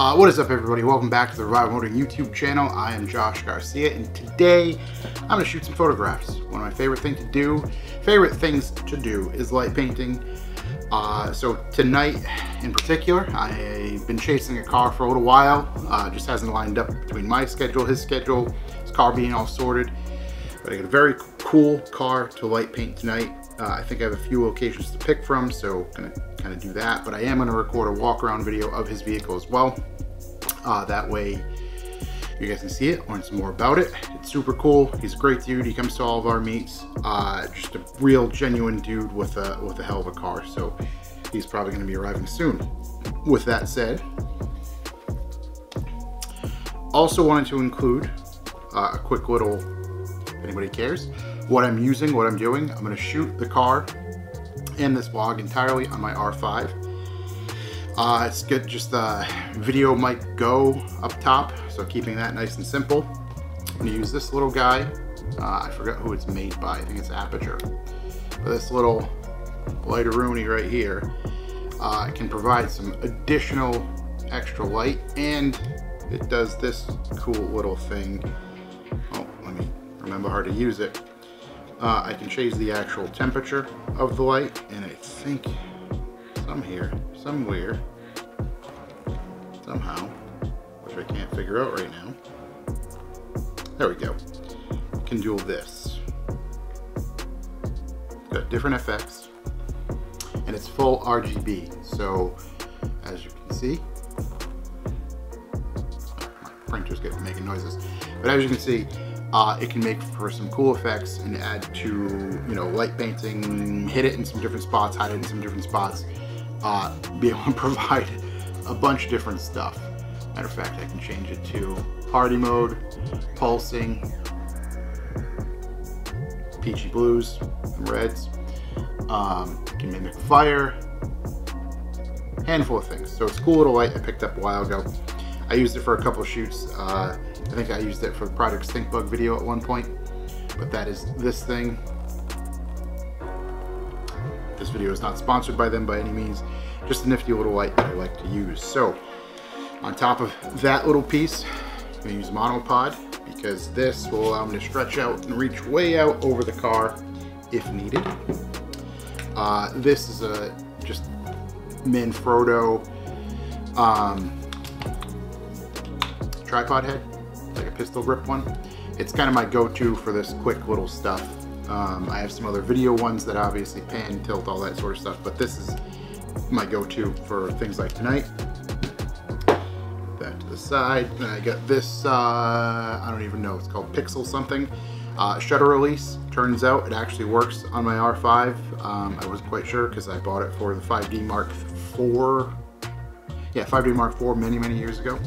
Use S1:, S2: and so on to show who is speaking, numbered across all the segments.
S1: What is up, everybody? Welcome back to the Revival Motoring YouTube channel. I am Josh Garcia, and today I'm going to shoot some photographs. One of my favorite things to do is light painting. So tonight in particular, I've been chasing a car for a little while. Just hasn't lined up between my schedule, his car being all sorted. But I got a very cool car to light paint tonight. I think I have a few locations to pick from, so I'm going to kind of do that. But I am going to record a walk around video of his vehicle as well. That way you guys can see it, learn some more about it. It's super cool. He's a great dude. He comes to all of our meets. Just a real genuine dude with a hell of a car. So he's probably going to be arriving soon. With that said, also wanted to include a quick little, if anybody cares, what I'm using, what I'm doing. I'm going to shoot the car and this vlog entirely on my R5. It's good, just the video might go up top, so keeping that nice and simple. I'm going to use this little guy. I forgot who it's made by. I think it's Aperture. But this little lighter-rooney right here can provide some additional extra light, and it does this cool little thing. Oh, let me remember how to use it. I can change the actual temperature of the light, and I think somewhere, somehow, which I can't figure out right now. There we go. You can do this. Got different effects, and it's full RGB. So, as you can see, my printer's making noises. But as you can see, it can make for some cool effects and add to, light painting, hit it in some different spots, hide it in some different spots, be able to provide a bunch of different stuff. Matter of fact, I can change it to party mode, pulsing, peachy blues, and reds. Can mimic fire, handful of things. So it's a cool little light I picked up a while ago. I used it for a couple of shoots. I think I used it for the Project Stink Bug video at one point, but that is this thing. This video is not sponsored by them by any means, just a nifty little light that I like to use. So on top of that little piece, I'm going to use Monopod, because this will allow me to stretch out and reach way out over the car if needed. This is a just Manfrotto tripod head, like a pistol grip one. It's kind of my go-to for this quick little stuff. I have some other video ones that obviously pan, tilt, all that sort of stuff, but this is my go-to for things like tonight. Put that to the side. Then I got this, I don't even know, it's called Pixel something. Shutter release. Turns out it actually works on my R5. I wasn't quite sure because I bought it for the 5D Mark IV. Yeah, 5D Mark IV many years ago.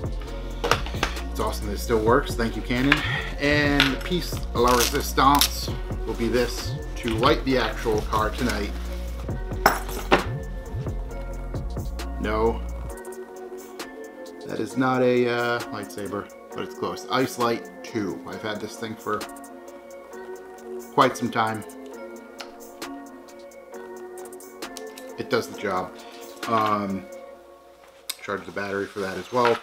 S1: It's awesome that it still works. Thank you, Canon. And the piece a la resistance will be this to light the actual car tonight. No, that is not a lightsaber, but it's close. Ice Light 2. I've had this thing for quite some time. It does the job. Charge the battery for that as well.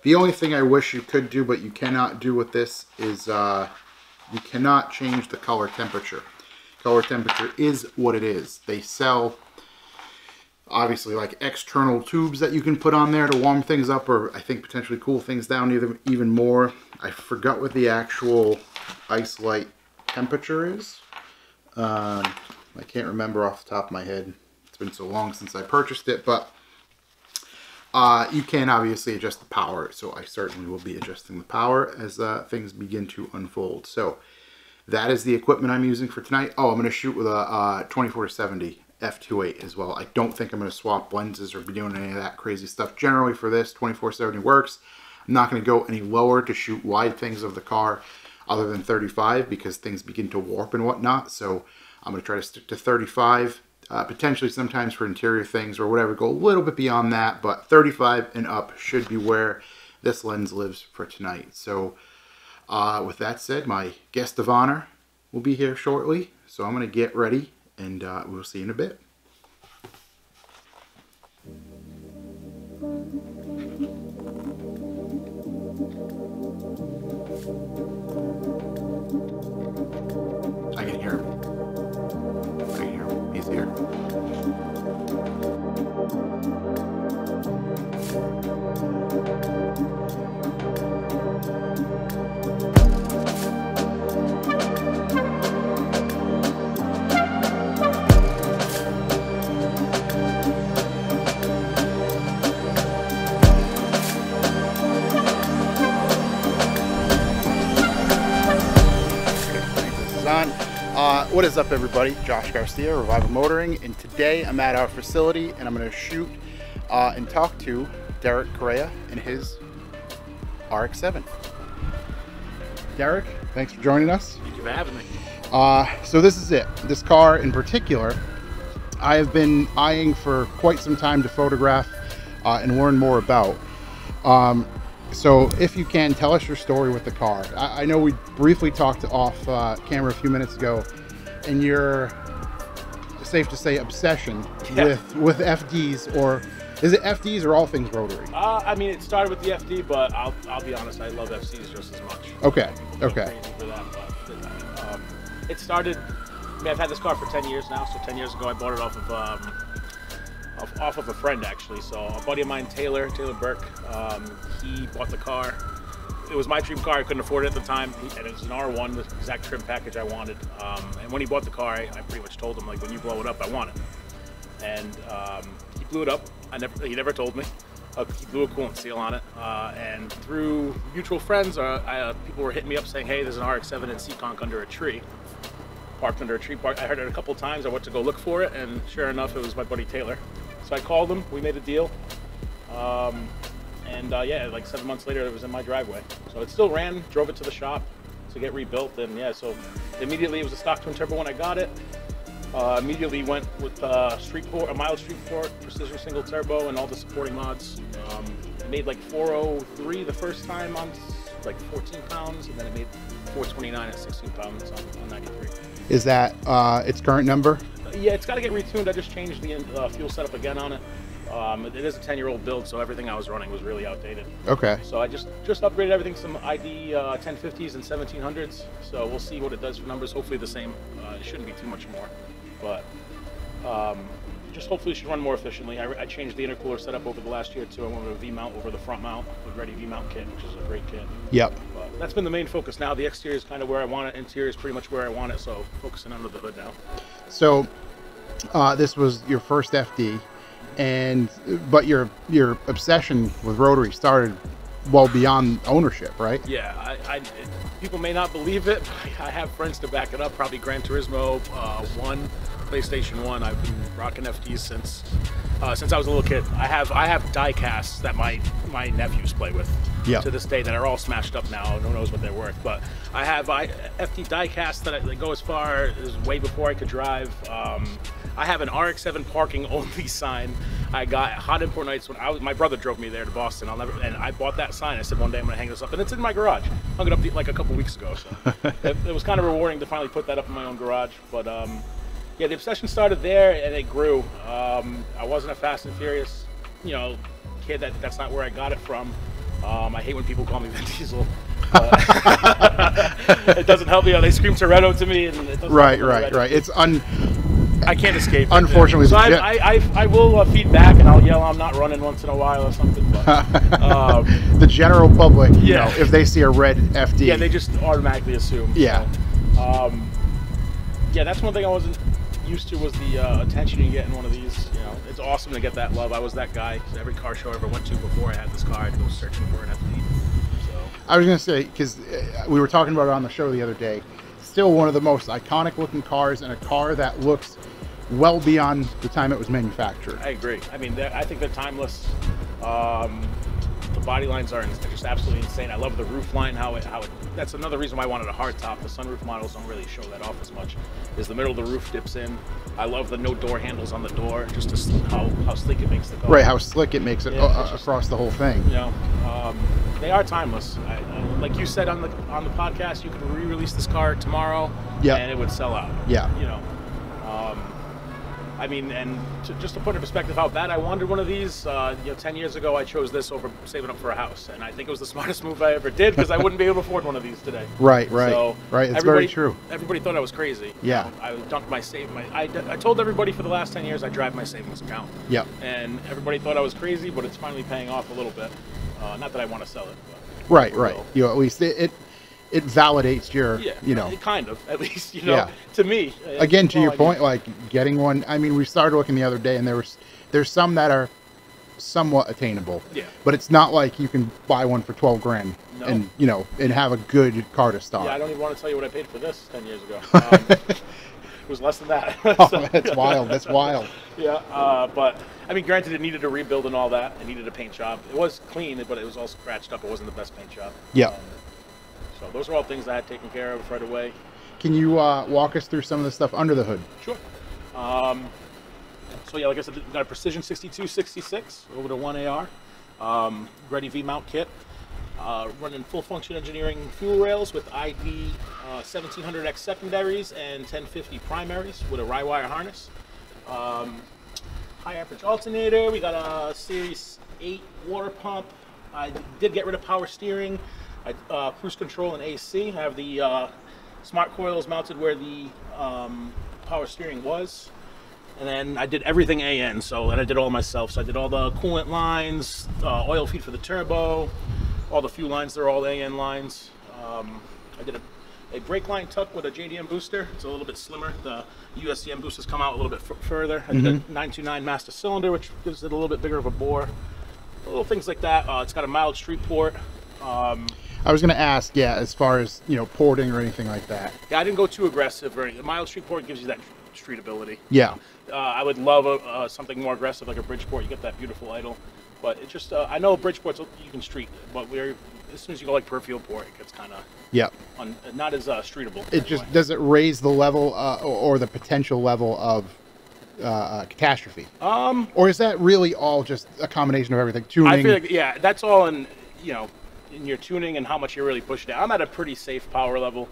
S1: The only thing I wish you could do, but you cannot do with this, is you cannot change the color temperature. Color temperature is what it is. They sell, obviously, like external tubes that you can put on there to warm things up, or I think potentially cool things down even more. I forgot what the actual ice light temperature is. I can't remember off the top of my head. It's been so long since I purchased it, but you can obviously adjust the power, so I certainly will be adjusting the power as things begin to unfold. So that is the equipment I'm using for tonight. Oh, I'm going to shoot with a 24-70 f2.8 as well. I don't think I'm going to swap lenses or be doing any of that crazy stuff. Generally for this, 24-70 works. I'm not going to go any lower to shoot wide things of the car other than 35, because things begin to warp and whatnot. So I'm going to try to stick to 35. Potentially sometimes for interior things or whatever, go a little bit beyond that, but 35 and up should be where this lens lives for tonight. So with that said, my guest of honor will be here shortly, so I'm going to get ready, and we'll see you in a bit. I can hear him. I can hear him. He's here. What is up, everybody? Josh Garcia, Revival Motoring, and today I'm at our facility and I'm going to shoot and talk to Derek Correa and his RX-7. Derek, thanks for joining us.
S2: Thank you for having me.
S1: So this is it. This car in particular, I have been eyeing for quite some time to photograph and learn more about. So if you can, tell us your story with the car. I know we briefly talked off camera a few minutes ago, and your, safe to say, obsession with FDs, or is it FDs or all things rotary?
S2: I mean, it started with the FD, but I'll be honest, I love FCs just as much.
S1: Okay,
S2: okay. Crazy for that, but it started, I mean, I've had this car for 10 years now, so 10 years ago I bought it off of a friend, actually. So a buddy of mine, Taylor Burke, he bought the car. It was my dream car. I couldn't afford it at the time, and it was an R1, the exact trim package I wanted. And when he bought the car, I pretty much told him, like, when you blow it up, I want it. And he blew it up. He never told me. He blew a coolant seal on it. And through mutual friends, people were hitting me up saying, hey, there's an RX-7 in Seekonk under a tree. Parked under a tree. I heard it a couple times. I went to go look for it, and sure enough, it was my buddy Taylor. So I called him. We made a deal. Yeah, like 7 months later, it was in my driveway. So it still ran, drove it to the shop to get rebuilt, and yeah, so immediately it was a stock twin turbo when I got it. Immediately went with a mild street port, precision single turbo, and all the supporting mods. It made like 403 the first time on like 14 pounds, and then it made 429 at 16 pounds on 93.
S1: Is that its current number?
S2: Yeah, it's got to get retuned. I just changed the fuel setup again on it. It is a 10-year-old build, so everything I was running was really outdated.
S1: Okay.
S2: So I just upgraded everything to some ID 1050s and 1700s. So we'll see what it does for numbers. Hopefully the same. It shouldn't be too much more, but just hopefully it should run more efficiently. I changed the intercooler setup over the last year too. I went with a V-mount over the front mount with Ready V-mount kit, which is a great kit.
S1: Yep.
S2: But that's been the main focus now. The exterior is kind of where I want it. Interior is pretty much where I want it. So focusing under the hood now.
S1: So this was your first FD. But your obsession with rotary started well beyond ownership, right?
S2: Yeah, people may not believe it, but I have friends to back it up. Probably Gran Turismo 1, PlayStation 1. I've been rocking FDs since I was a little kid. I have die casts that my nephews play with to this day that are all smashed up now. Who knows what they're worth? But I have FD die casts that go as far as way before I could drive. I have an RX-7 parking only sign. I got hot import nights when my brother drove me there to Boston. And I bought that sign. I said one day I'm gonna hang this up, and it's in my garage. Hung it up like a couple weeks ago. So it was kind of rewarding to finally put that up in my own garage. But yeah, the obsession started there, and it grew. I wasn't a Fast and Furious, kid. That's not where I got it from. I hate when people call me Vin Diesel. It doesn't help me. They scream Toretto to me, and it doesn't
S1: right. It's
S2: I can't escape.
S1: Unfortunately,
S2: so I will feed back, and I'll yell, "I'm not running" once in a while or something. But,
S1: the general public, if they see a red FD,
S2: yeah, they just automatically assume.
S1: Yeah.
S2: So, yeah, that's one thing I wasn't used to was the attention you get in one of these. It's awesome to get that love. I was that guy. Every car show I ever went to before I had this car, I'd go searching for an FD. So
S1: I was gonna say, because we were talking about it on the show the other day. Still one of the most iconic looking cars, and a car that looks well beyond the time it was manufactured.
S2: I agree. I mean, I think they're timeless. The body lines are just absolutely insane. I love the roof line, how it that's another reason why I wanted a hardtop. The sunroof models don't really show that off as much, is the middle of the roof dips in. I love the no door handles on the door, just how sleek it makes the car.
S1: Right, how slick it makes it across the whole thing.
S2: They are timeless. Like you said on the podcast, you could re-release this car tomorrow, and it would sell out.
S1: Yeah.
S2: I mean, and just to put in perspective how bad I wanted one of these, 10 years ago I chose this over saving up for a house, and I think it was the smartest move I ever did because I wouldn't be able to afford one of these today.
S1: Right.
S2: So
S1: right. It's very true.
S2: Everybody thought I was crazy.
S1: Yeah.
S2: I dunked I told everybody for the last 10 years I drive my savings account.
S1: Yep.
S2: And everybody thought I was crazy, but it's finally paying off a little bit. Not that I want to sell it. But
S1: right. At least it validates your,
S2: kind of, at least, to me.
S1: Again, to your point, like getting one, I mean, we started looking the other day and there's some that are somewhat attainable.
S2: Yeah.
S1: But it's not like you can buy one for 12 grand and, and have a good car to start.
S2: Yeah, I don't even want to tell you what I paid for this 10 years ago. It was less than that.
S1: Oh, that's wild. That's wild.
S2: Yeah, but I mean, granted, it needed a rebuild and all that. It needed a paint job. It was clean, but it was all scratched up. It wasn't the best paint job.
S1: Yeah.
S2: So those are all things I had taken care of right away.
S1: Can you walk us through some of the stuff under the hood?
S2: Sure. So yeah, like I said, we got a Precision 6266 over to 1AR. Ready V-mount kit. Running full function engineering fuel rails with ID 1700X secondaries and 1050 primaries with a Rye-wire harness. High average alternator. We got a Series 8 water pump. I did get rid of power steering. Cruise control and AC. I have the smart coils mounted where the power steering was. And then I did everything AN, so I did all myself. So I did all the coolant lines, oil feed for the turbo, all the fuel lines, they're all AN lines. I did a brake line tuck with a JDM booster. It's a little bit slimmer. The USDM boosters come out a little bit further. I did a 929 master cylinder, which gives it a little bit bigger of a bore. Little things like that. It's got a mild street port.
S1: I was going to ask, as far as, porting or anything like that.
S2: Yeah, I didn't go too aggressive or anything. A mild street port gives you that street ability.
S1: Yeah.
S2: I would love something more aggressive like a Bridgeport. You get that beautiful idle. But it just, I know Bridgeport's you can street, but as soon as you go like per field port, it gets kind of not as streetable.
S1: It just, does it raise the level or the potential level of catastrophe? Or is that really all just a combination of everything? Tuning?
S2: I feel like, that's all in, in your tuning and how much you're really pushing it. I'm at a pretty safe power level.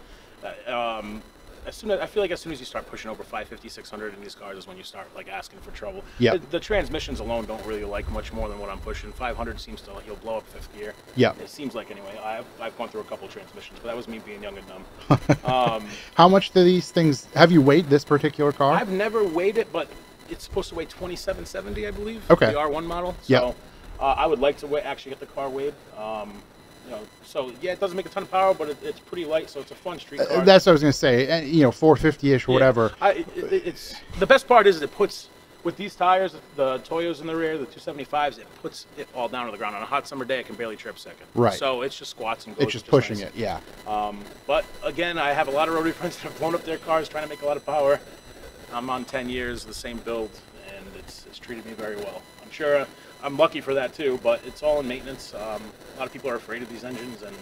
S2: I feel like as soon as you start pushing over 550, 600 in these cars is when you start like asking for trouble.
S1: Yeah.
S2: The transmissions alone don't really like much more than what I'm pushing. 500 seems to you'll blow up fifth gear.
S1: Yeah.
S2: It seems like anyway. I've gone through a couple transmissions, but that was me being young and dumb.
S1: How much do these things? Have you weighed this particular car?
S2: I've never weighed it, but it's supposed to weigh 2770, I believe.
S1: Okay.
S2: The R1 model.
S1: Yeah.
S2: So I would like to actually get the car weighed. So yeah, it doesn't make a ton of power, but it's pretty light, so it's a fun street car.
S1: That's what I was going to say. 450-ish, whatever.
S2: It's the best part is it puts with these tires, the Toyos in the rear, the 275s, it puts it all down to the ground. On a hot summer day, it can barely trip second.
S1: Right.
S2: So it's just squats and goes.
S1: It's just pushing it. Yeah.
S2: But again, I have a lot of rotary friends that have blown up their cars trying to make a lot of power. I'm on 10 years, the same build, and it's treated me very well. I'm sure. I'm lucky for that too, but it's all in maintenance. A lot of people are afraid of these engines, and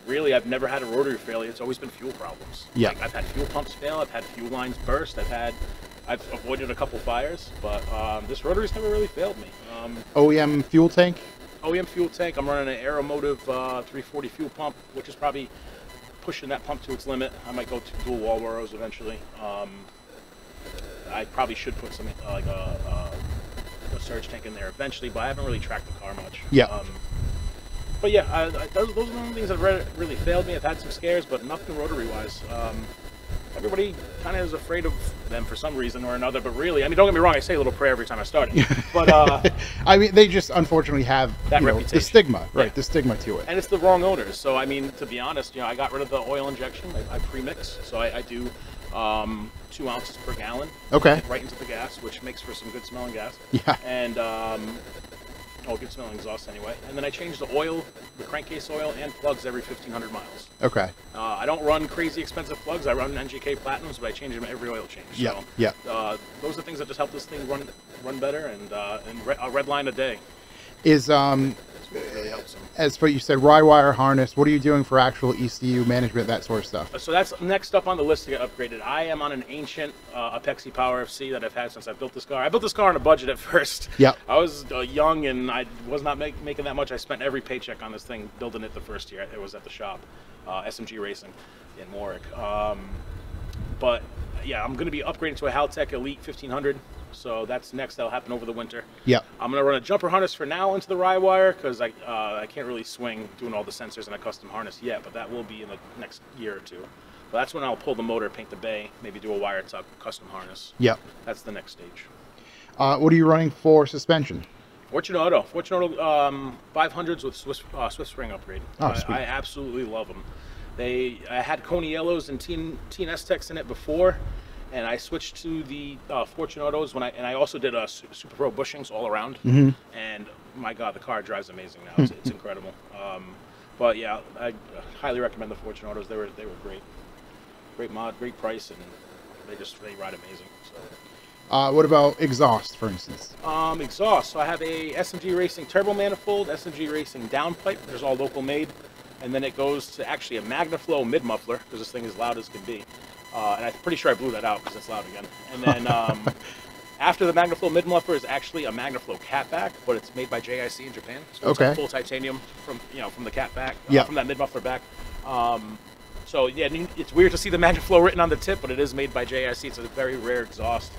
S2: really, I've never had a rotary failure. It's always been fuel problems.
S1: Yeah.
S2: Like, I've had fuel pumps fail. I've had fuel lines burst. I've avoided a couple fires, but this rotary's never really failed me.
S1: OEM fuel tank?
S2: OEM fuel tank. I'm running an Aeromotive 340 fuel pump, which is probably pushing that pump to its limit. I might go to dual wall rows eventually. I probably should put some like a surge tank in there eventually, but I haven't really tracked the car much.
S1: Yeah.
S2: But yeah, those are the only things that really failed me. I've had some scares, but nothing rotary-wise. Everybody kind of is afraid of them for some reason or another, but really, I mean, don't get me wrong, I say a little prayer every time I start it. But
S1: I mean, they just unfortunately have that
S2: reputation.
S1: The stigma, right?
S2: Yeah.
S1: The stigma to it.
S2: And it's the wrong owners. So, I mean, to be honest, I got rid of the oil injection. I pre-mix, so I do 2 ounces per gallon.
S1: Okay.
S2: Right into the gas, which makes for some good smelling gas.
S1: Yeah.
S2: And good smelling exhaust anyway. And then I change the oil, the crankcase oil, and plugs every 1,500 miles.
S1: Okay.
S2: I don't run crazy expensive plugs. I run NGK Platinums, but I change them every oil change.
S1: Yeah.
S2: So,
S1: yeah.
S2: Those are the things that just help this thing run better, and a red line a day.
S1: Is
S2: Really helps them.
S1: As for you said, Rye-wire harness, what are you doing for actual ECU management, that sort of stuff?
S2: So that's next up on the list to get upgraded. I am on an ancient Apexi Power FC that I've had since I built this car. I built this car on a budget at first.
S1: Yeah.
S2: I was young and I was not making that much. I spent every paycheck on this thing building it the first year. It was at the shop, SMG Racing in Warwick. But yeah, I'm going to be upgrading to a Haltech Elite 1500. So that's next. That'll happen over the winter.
S1: Yeah.
S2: I'm going to run a jumper harness for now into the rye wire because I can't really swing doing all the sensors in a custom harness yet, but that will be in the next year or two. But that's when I'll pull the motor, paint the bay, maybe do a wire tuck custom harness.
S1: Yeah.
S2: That's the next stage.
S1: What are you running for suspension?
S2: Fortunato 500s with Swift spring upgrade.
S1: Oh, sweet.
S2: I absolutely love them. I had Coney Yellows and TNS Techs in it before, and I switched to the Fortunatos and I also did Super Pro bushings all around.
S1: Mm-hmm.
S2: And my God, the car drives amazing now. It's incredible. But yeah, I highly recommend the Fortunatos. They were great mod, great price, and they ride amazing. So.
S1: What about exhaust, for instance?
S2: Exhaust. So I have a SMG Racing turbo manifold, SMG Racing downpipe. There's all local made. And then it goes to actually a MagnaFlow mid-muffler, because this thing is loud as can be. And I'm pretty sure I blew that out because it's loud again. And then after the MagnaFlow mid-muffler is actually a MagnaFlow catback, but it's made by JIC in Japan. So it's like full titanium from the catback, from that mid-muffler back. So yeah, it's weird to see the MagnaFlow written on the tip, but it is made by JIC. It's a very rare exhaust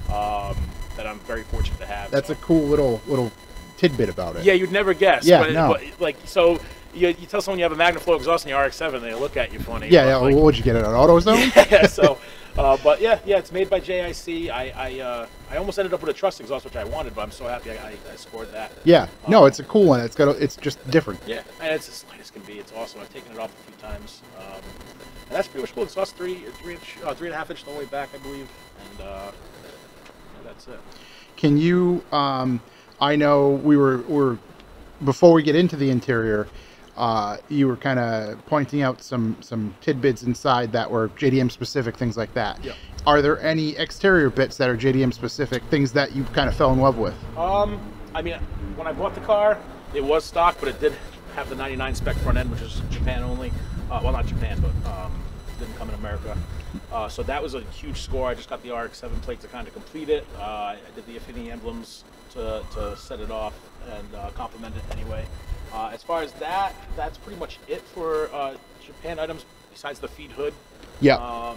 S2: that I'm very fortunate to have.
S1: That's a cool little tidbit about it.
S2: Yeah, you'd never guess.
S1: Yeah,
S2: but like so. You tell someone you have a MagnaFlow exhaust in the RX-7, they look at you funny.
S1: Yeah, like, what would you get it at AutoZone?
S2: Yeah, so, but yeah, it's made by JIC. I almost ended up with a truss exhaust, which I wanted, but I'm so happy I scored that.
S1: Yeah, no, it's a cool one. It's just different.
S2: Yeah, and it's as light as can be. It's awesome. I've taken it off a few times, and that's pretty much cool. Exhaust 3.5 inch the whole way back, I believe, and yeah, that's it.
S1: Can you? I know we were before we get into the interior. You were kind of pointing out some tidbits inside that were JDM specific, things like that.
S2: Yeah.
S1: Are there any exterior bits that are JDM specific, things that you kind of fell in love with?
S2: I mean, when I bought the car, it was stock, but it did have the 99 spec front end, which is Japan only. Well, not Japan, but didn't come in America. So that was a huge score. I just got the RX-7 plate to kind of complete it. I did the Affinity emblems to set it off and complement it anyway. As far as that's pretty much it for Japan items besides the feed hood.
S1: Yeah.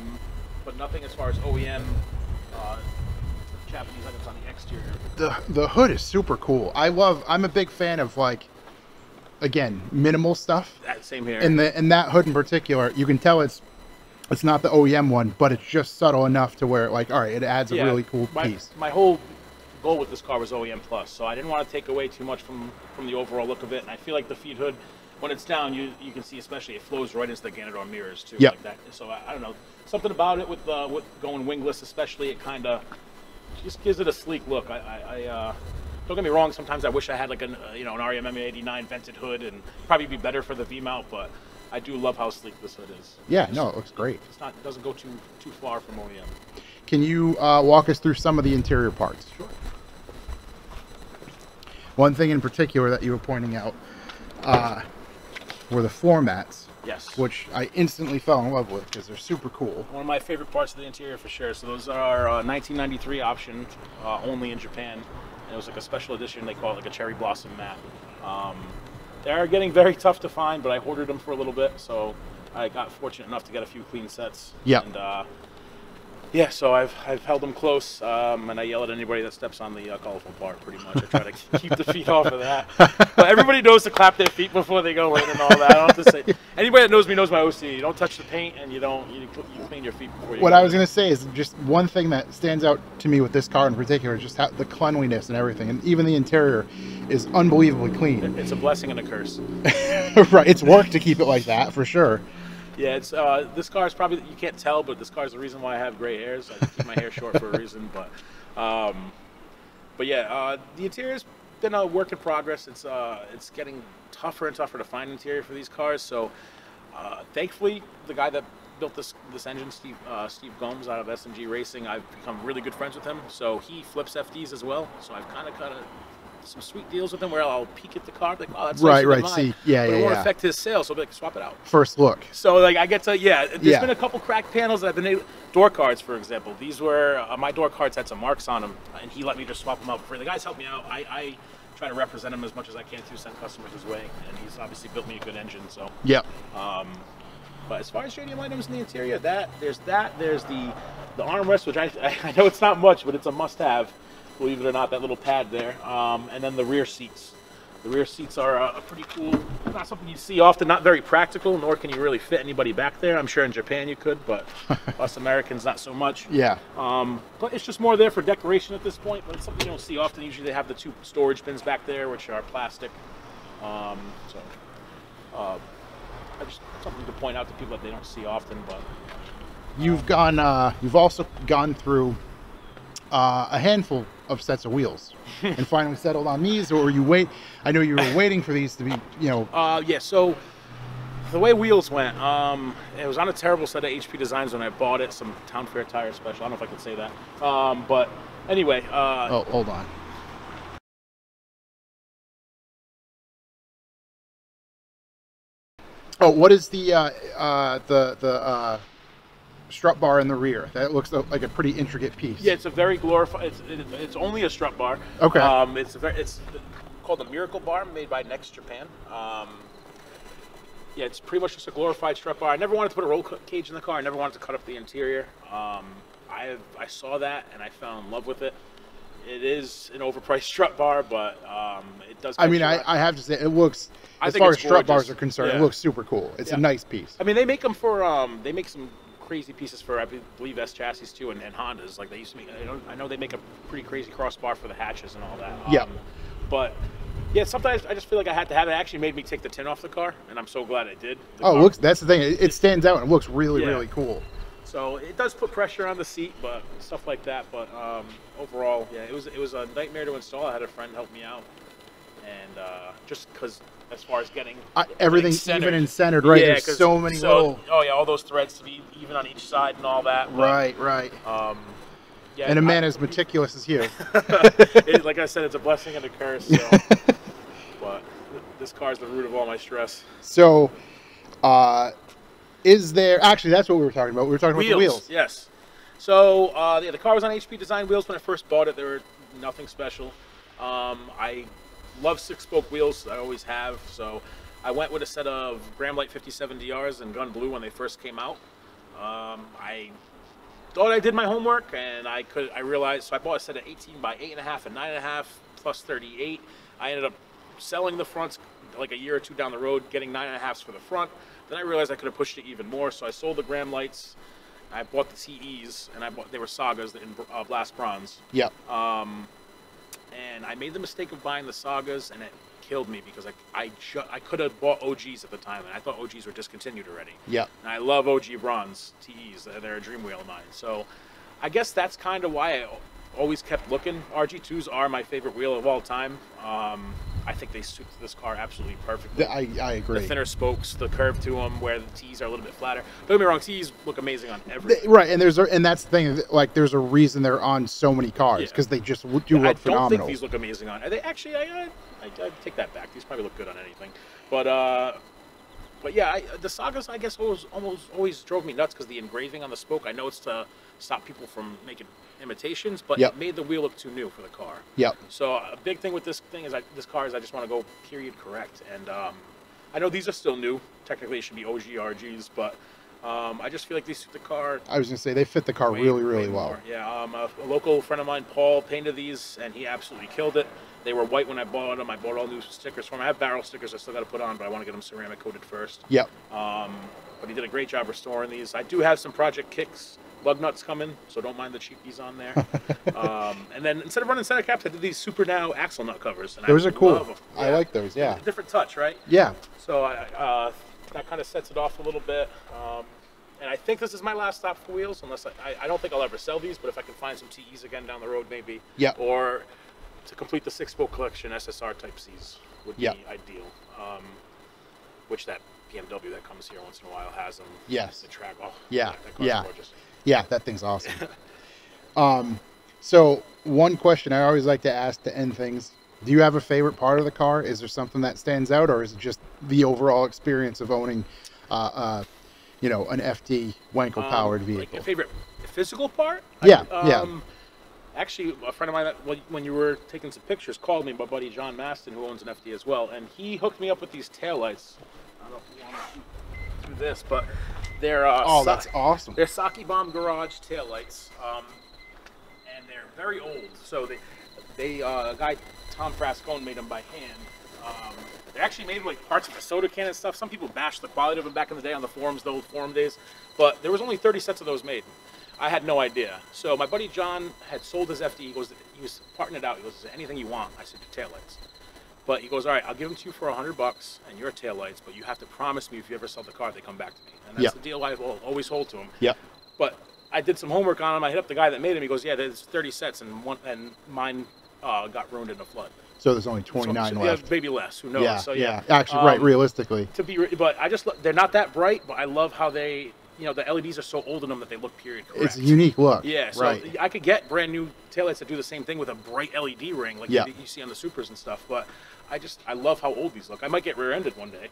S2: But nothing as far as OEM Japanese items on the exterior.
S1: The hood is super cool. I'm a big fan of, like, again, minimal stuff.
S2: Same here.
S1: In that hood in particular, you can tell it's not the OEM one, but it's just subtle enough to where, like, all right, it adds a really cool piece.
S2: My whole goal with this car was OEM plus, so I didn't want to take away too much from the overall look of it. And I feel like the feed hood, when it's down, you can see especially it flows right into the Ganador mirrors too.
S1: Yep.
S2: Like that. So I don't know, something about it with going wingless, especially, it kind of just gives it a sleek look. I don't get me wrong, sometimes I wish I had like an REM M89 vented hood, and probably be better for the V mount, but I do love how sleek this hood is.
S1: Yeah, no, it looks great.
S2: It doesn't go too far from OEM.
S1: Can you walk us through some of the interior parts?
S2: Sure.
S1: One thing in particular that you were pointing out were the floor mats.
S2: Yes.
S1: Which I instantly fell in love with because they're super cool.
S2: One of my favorite parts of the interior for sure. So those are 1993 option, only in Japan. And it was like a special edition. They call it like a cherry blossom mat. They are getting very tough to find, but I hoarded them for a little bit. So I got fortunate enough to get a few clean sets.
S1: Yeah.
S2: And yeah, so I've held them close, and I yell at anybody that steps on the colorful part, pretty much. I try to keep the feet off of that. But everybody knows to clap their feet before they go in and all that. I don't have to say. Anybody that knows me knows my OC. You don't touch the paint, and you clean your feet before you
S1: What
S2: go
S1: I was going to say is just one thing that stands out to me with this car in particular is just how the cleanliness and everything, and even the interior is unbelievably clean.
S2: It's a blessing and a curse.
S1: Right, it's work to keep it like that, for sure.
S2: Yeah, it's this car is probably, you can't tell, but this car is the reason why I have gray hairs. I keep my hair short for a reason, but yeah, the interior's been a work in progress. It's getting tougher and tougher to find interior for these cars. So thankfully, the guy that built this engine, Steve Gomes out of SMG Racing, I've become really good friends with him. So he flips FDs as well. So I've kind of got some sweet deals with him where I'll peek at the car, like, oh, that's
S1: right.
S2: See,
S1: yeah,
S2: but
S1: yeah,
S2: it won't affect his sale, so I'll be like, swap it out.
S1: First look.
S2: So like I get to, there's been a couple cracked panels that I've been able, door cards, for example. These were my door cards had some marks on them, and he let me just swap them out for free. The guys helped me out. I try to represent him as much as I can to send customers his way, and he's obviously built me a good engine. So
S1: yeah.
S2: But as far as JDM items in the interior, there's the the armrest, which I know it's not much, but it's a must-have. Believe it or not, that little pad there. And then the rear seats. The rear seats are pretty cool. Not something you see often, not very practical, nor can you really fit anybody back there. I'm sure in Japan you could, but us Americans, not so much.
S1: Yeah.
S2: But it's just more there for decoration at this point, but it's something you don't see often. Usually they have the 2 storage bins back there, which are plastic. I just something to point out to people that they don't see often. But
S1: you've also gone through a handful of sets of wheels and finally settled on these, or I know you were waiting for these to be, you know.
S2: Yeah, so the way wheels went, it was on a terrible set of HP designs when I bought it, some Town Fair tire special. I don't know if I can say that. But anyway.
S1: Oh, hold on. Oh, what is the strut bar in the rear? That looks like a pretty intricate piece.
S2: Yeah, it's a very glorified. It's only a strut bar.
S1: Okay.
S2: It's called the Miracle Bar, made by Next Japan. Yeah, it's pretty much just a glorified strut bar. I never wanted to put a roll cage in the car. I never wanted to cut up the interior. I saw that and I fell in love with it. It is an overpriced strut bar, but it does.
S1: I mean, I have to say, it looks, as far as strut bars are concerned,
S2: yeah.
S1: It looks super cool. It's a nice piece.
S2: I mean, they make them for, they make some crazy pieces for, I believe, S chassis too, and Hondas. Like they used to make, I know they make a pretty crazy crossbar for the hatches and all that.
S1: Yeah.
S2: But yeah, sometimes I just feel like I had to have it. It actually made me take the tin off the car, and I'm so glad I did.
S1: That's the thing. It stands out and it looks really, really cool.
S2: So it does put pressure on the seat, but stuff like that. But overall, yeah, it was a nightmare to install. I had a friend help me out, and just because as far as getting
S1: everything even and centered, right?
S2: Yeah,
S1: there's so many little.
S2: Oh yeah, all those threads to be even on each side and all that. But,
S1: right.
S2: Yeah,
S1: and a man as meticulous as you.
S2: Like I said, it's a blessing and a curse. So. But this car is the root of all my stress.
S1: So, is there actually? That's what we were talking about. We were talking about the wheels.
S2: Yes. So yeah, the car was on HP design wheels when I first bought it. They were nothing special. I love 6-spoke wheels. I always have. So I went with a set of Graham-Light 57 DRs in gun blue when they first came out. I thought I did my homework, and I realized. So I bought a set of 18 by 8.5 and 9.5 plus 38. I ended up selling the fronts like a year or two down the road, getting 9.5s for the front. Then I realized I could have pushed it even more, so I sold the Graham Lights. I bought the TEs, and they were Sagas in Blast Bronze.
S1: Yeah.
S2: And I made the mistake of buying the Sagas, and it killed me because I could have bought OGs at the time, and I thought OGs were discontinued already.
S1: Yeah.
S2: And I love OG Bronze TEs. They're a dream wheel of mine. So I guess that's kind of why I always kept looking. RG2s are my favorite wheel of all time. I think they suit this car absolutely perfectly.
S1: I agree.
S2: The thinner spokes, the curve to them, where the T's are a little bit flatter. Don't get me wrong, T's look amazing on everything.
S1: Right, and that's the thing. Like, there's a reason they're on so many cars because they just do look phenomenal.
S2: I don't think these look amazing on. Are they actually? I take that back. These probably look good on anything. But yeah, the Sagas I guess always drove me nuts because the engraving on the spoke. I know it's to stop people from making imitations, but it made the wheel look too new for the car.
S1: Yep.
S2: So a big thing with this car is I just want to go period correct, and I know these are still new. Technically, it should be OG RGs, but I just feel like these suit the car.
S1: I was gonna say they fit the car really well.
S2: More. Yeah. A local friend of mine, Paul, painted these, and he absolutely killed it. They were white when I bought them. I bought all new stickers for them. I have barrel stickers I still got to put on, but I want to get them ceramic coated first.
S1: Yep.
S2: But he did a great job restoring these. I do have some Project Kicks lug nuts coming, so don't mind the cheapies on there. And then instead of running center caps, I did these Super Now axle nut covers. And
S1: those are cool.
S2: Love them.
S1: I like those. Yeah.
S2: Different touch, right?
S1: Yeah.
S2: So that kind of sets it off a little bit. And I think this is my last stop for wheels, unless I don't think I'll ever sell these, but if I can find some TEs again down the road, maybe.
S1: Yeah.
S2: Or to complete the 6-spoke collection, SSR Type Cs would be ideal. Which that BMW that comes here once in a while has them.
S1: Yes.
S2: The track. Oh,
S1: yeah.
S2: That car's gorgeous.
S1: Yeah, that thing's awesome. So one question I always like to ask to end things: do you have a favorite part of the car? Is there something that stands out, or is it just the overall experience of owning, an FD Wankel powered vehicle?
S2: Like a favorite physical part?
S1: Yeah.
S2: Actually, a friend of mine, when you were taking some pictures, called me, my buddy John Maston, who owns an FD as well, and he hooked me up with these taillights. I don't know if you want to do this, but They're
S1: Oh, that's awesome.
S2: They're Saki Bomb Garage taillights, and they're very old. So they a guy Tom Frascone made them by hand. They're actually made like parts of a soda can and stuff. Some people bashed the quality of them back in the day on the forums, the old forum days. But there was only 30 sets of those made. I had no idea. So my buddy John had sold his FD. He was parting it out. He goes, "Is there anything you want?" I said, "Your taillights." But he goes, "All right, I'll give them to you for $100 and your taillights, but you have to promise me if you ever sell the car, they come back to me." And that's the deal I will always hold to him.
S1: Yeah.
S2: But I did some homework on them. I hit up the guy that made them. He goes, "Yeah, there's 30 sets, and mine got ruined in a flood."
S1: So there's only 29 left.
S2: Yeah, maybe less. Who knows?
S1: Yeah,
S2: So
S1: yeah. Actually, right. Realistically,
S2: but they're not that bright. But I love how they, the LEDs are so old in them that they look period correct.
S1: It's a unique look.
S2: Yeah. So I could get brand new taillights that do the same thing with a bright LED ring, like you see on the Supers and stuff. But I love how old these look. I might get rear-ended one day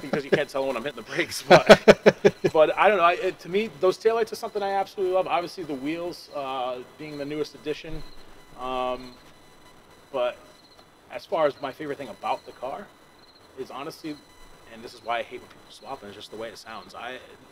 S2: because you can't tell when I'm hitting the brakes. But I don't know. To me, those taillights are something I absolutely love. Obviously, the wheels being the newest addition. But as far as my favorite thing about the car is honestly, and this is why I hate when people swap them, it's just the way it sounds.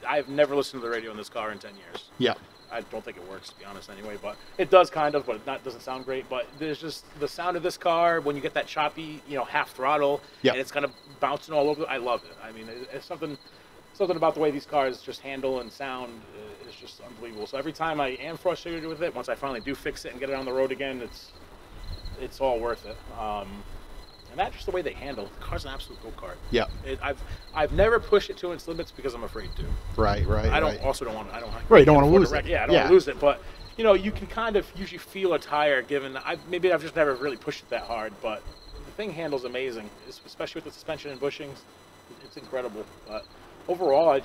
S2: I've never listened to the radio in this car in 10 years. Yeah. I don't think it works, to be honest, anyway. But it does kind of, but it doesn't sound great. But there's just the sound of this car when you get that choppy, half throttle, and it's kind of bouncing all over. I love it. I mean, it's something about the way these cars just handle and sound is just unbelievable. So every time I am frustrated with it, once I finally do fix it and get it on the road again, it's all worth it. And that's just the way they handle. The car's an absolute go-kart. Yeah. I've never pushed it to its limits because I'm afraid to. Right. I don't want to lose it. Yeah, I don't want to lose it. But you can kind of usually feel a tire given. Maybe I've just never really pushed it that hard. But the thing handles amazing, especially with the suspension and bushings. It's incredible. But overall, I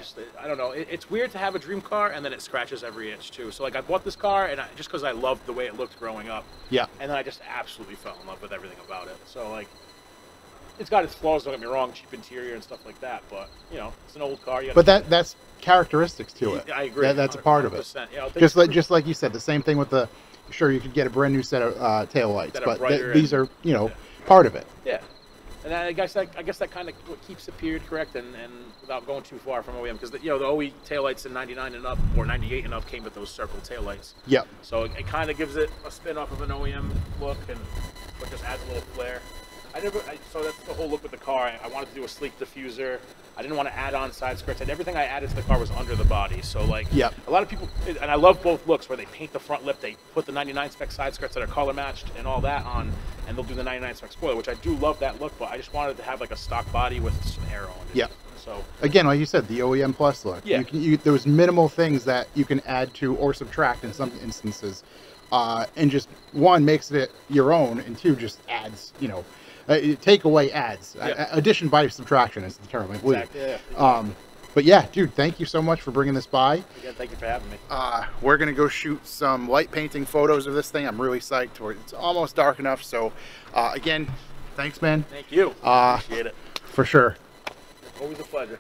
S2: don't know. It's weird to have a dream car and then it scratches every inch too. So like I bought this car and just because I loved the way it looked growing up. Yeah. And then I just absolutely fell in love with everything about it. So like. It's got its flaws, don't get me wrong, cheap interior and stuff like that, but, it's an old car. But that's characteristics to it. I agree. That's a part of it. Just like you said, the same thing with sure, you could get a brand new set of taillights, but these are, part of it. Yeah. And I guess that kind of keeps it period correct and without going too far from OEM, because, the OE taillights in 99 and up, or 98 and up, came with those circle taillights. Yep. So it kind of gives it a spin off of an OEM look, but just adds a little flair. So that's the whole look with the car. I wanted to do a sleek diffuser. I didn't want to add on side skirts, and everything I added to the car was under the body. So like, a lot of people, and I love both looks, where they paint the front lip, they put the 99 spec side skirts that are color matched and all that on, and they'll do the 99 spec spoiler, which I do love that look, but I just wanted to have like a stock body with some aero on it. Yeah. So again, like you said, the OEM Plus look. Yeah. There was minimal things that you can add to or subtract in some instances, and just one makes it your own, and two just adds, take away adds. Addition by subtraction is the term, I believe. Exactly, yeah. But yeah, dude, thank you so much for bringing this by. Again, thank you for having me. We're going to go shoot some light painting photos of this thing. I'm really psyched for it. It's almost dark enough. So again, thanks, man. Thank you. Appreciate it. For sure. Always a pleasure.